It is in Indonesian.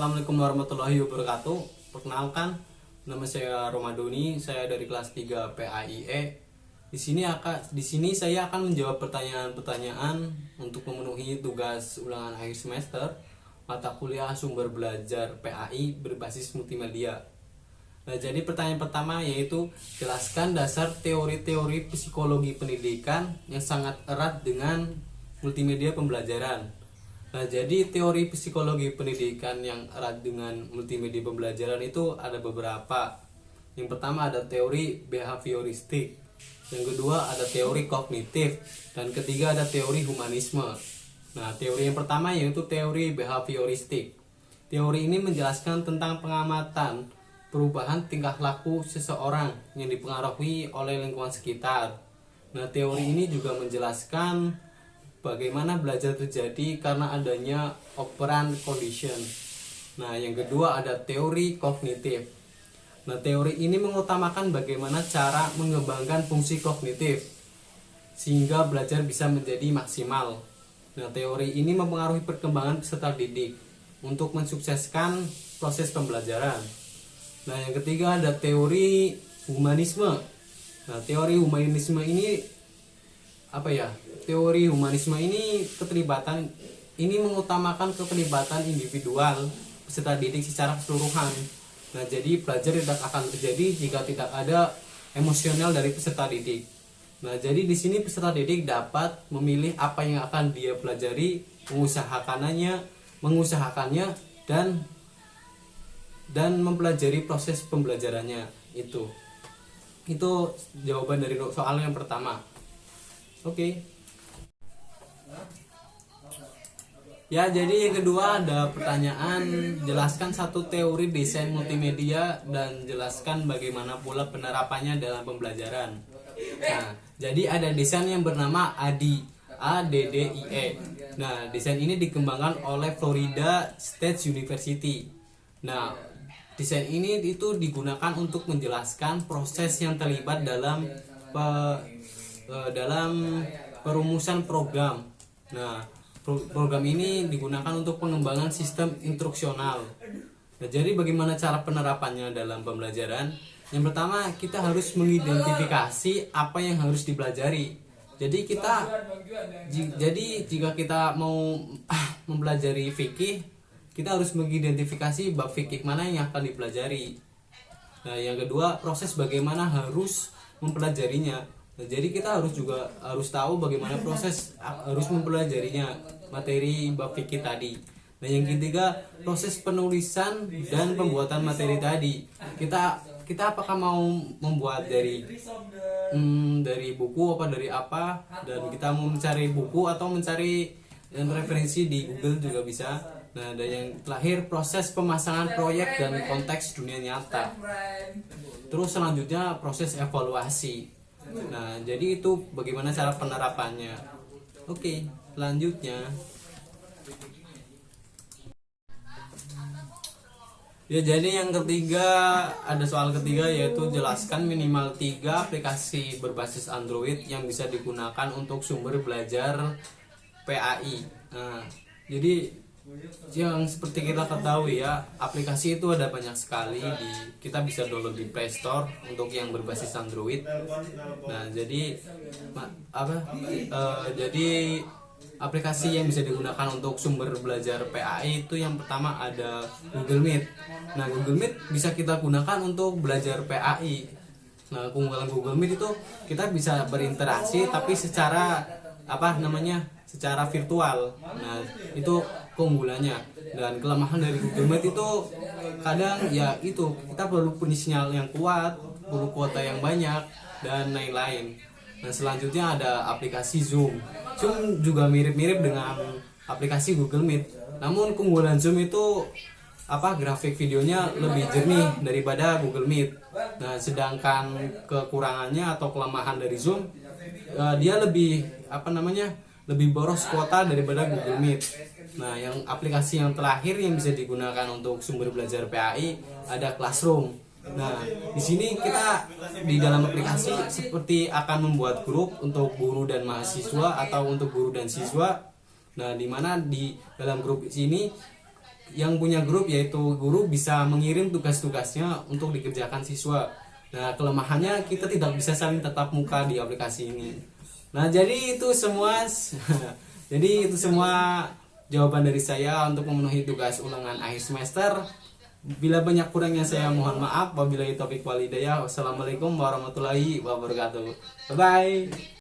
Assalamualaikum warahmatullahi wabarakatuh. Perkenalkan, nama saya Romadoni, saya dari kelas 3 PAIE. Di sini saya akan menjawab pertanyaan-pertanyaan untuk memenuhi tugas ulangan akhir semester mata kuliah sumber belajar PAI berbasis multimedia. Nah, jadi pertanyaan pertama yaitu jelaskan dasar teori-teori psikologi pendidikan yang sangat erat dengan multimedia pembelajaran. Nah, jadi teori psikologi pendidikan yang erat dengan multimedia pembelajaran itu ada beberapa. Yang pertama ada teori behavioristik, yang kedua ada teori kognitif, dan ketiga ada teori humanisme. Nah, teori yang pertama yaitu teori behavioristik. Teori ini menjelaskan tentang pengamatan perubahan tingkah laku seseorang yang dipengaruhi oleh lingkungan sekitar. Nah, teori ini juga menjelaskan bagaimana belajar terjadi karena adanya operant condition. Nah, yang kedua ada teori kognitif. Nah, teori ini mengutamakan bagaimana cara mengembangkan fungsi kognitif sehingga belajar bisa menjadi maksimal. Nah, teori ini mempengaruhi perkembangan peserta didik untuk mensukseskan proses pembelajaran. Nah, yang ketiga ada teori humanisme. Nah, teori humanisme ini teori humanisme ini mengutamakan keterlibatan individual peserta didik secara keseluruhan. Nah, jadi belajar tidak akan terjadi jika tidak ada emosional dari peserta didik. Nah, jadi di sini peserta didik dapat memilih apa yang akan dia pelajari, mengusahakannya dan mempelajari proses pembelajarannya itu. Itu jawaban dari soal yang pertama. Oke. Ya, jadi yang kedua ada pertanyaan, jelaskan satu teori desain multimedia dan jelaskan bagaimana pula penerapannya dalam pembelajaran. Nah, jadi ada desain yang bernama ADDIE. Nah, desain ini dikembangkan oleh Florida State University. Nah, desain ini itu digunakan untuk menjelaskan proses yang terlibat dalam perumusan program. Nah, program ini digunakan untuk pengembangan sistem instruksional. Nah, jadi bagaimana cara penerapannya dalam pembelajaran? Yang pertama, kita harus mengidentifikasi apa yang harus dipelajari. Jadi jika kita mau mempelajari fikih, kita harus mengidentifikasi bab fikih mana yang akan dipelajari. Nah, yang kedua, proses bagaimana harus mempelajarinya. Nah, jadi kita harus tahu bagaimana proses harus mempelajarinya materi bab fikih tadi. Nah, yang ketiga, proses penulisan dan pembuatan materi tadi. Kita apakah mau membuat dari buku dari apa, dan kita mau mencari buku atau mencari referensi di Google juga bisa. Nah, dan yang terakhir, proses pemasangan proyek dan konteks dunia nyata. Terus selanjutnya proses evaluasi. Nah, jadi itu bagaimana cara penerapannya. Oke, selanjutnya. Ya, jadi yang ketiga, ada soal ketiga yaitu jelaskan minimal 3 aplikasi berbasis Android yang bisa digunakan untuk sumber belajar PAI. Nah, jadi yang seperti kita ketahui ya, aplikasi itu ada banyak sekali, kita bisa download di Play Store untuk yang berbasis Android. Nah, jadi aplikasi yang bisa digunakan untuk sumber belajar PAI itu yang pertama ada Google Meet. Nah, Google Meet bisa kita gunakan untuk belajar PAI. Nah, keunggulan Google Meet itu kita bisa berinteraksi tapi secara secara virtual. Nah, itu keunggulannya. Dan kelemahan dari Google Meet itu kadang ya itu kita perlu punya sinyal yang kuat, perlu kuota yang banyak dan lain-lain. Nah, selanjutnya ada aplikasi Zoom. Zoom juga mirip-mirip dengan aplikasi Google Meet. Namun keunggulan Zoom itu grafik videonya lebih jernih daripada Google Meet. Nah, sedangkan kekurangannya atau kelemahan dari Zoom, dia lebih lebih boros kuota daripada Google Meet. Nah, yang aplikasi yang terakhir yang bisa digunakan untuk sumber belajar PAI ada Classroom. Nah, di sini kita di dalam aplikasi seperti akan membuat grup untuk guru dan mahasiswa atau untuk guru dan siswa. Nah, di mana di dalam grup ini yang punya grup, yaitu guru bisa mengirim tugas-tugasnya untuk dikerjakan siswa. Nah, kelemahannya kita tidak bisa saling tatap muka di aplikasi ini. Nah, jadi itu semua jadi itu semua jawaban dari saya untuk memenuhi tugas ulangan akhir semester. Bila banyak kurangnya saya mohon maaf. Wabillahi taufiq wal hidayah. Wassalamualaikum warahmatullahi wabarakatuh. Bye bye.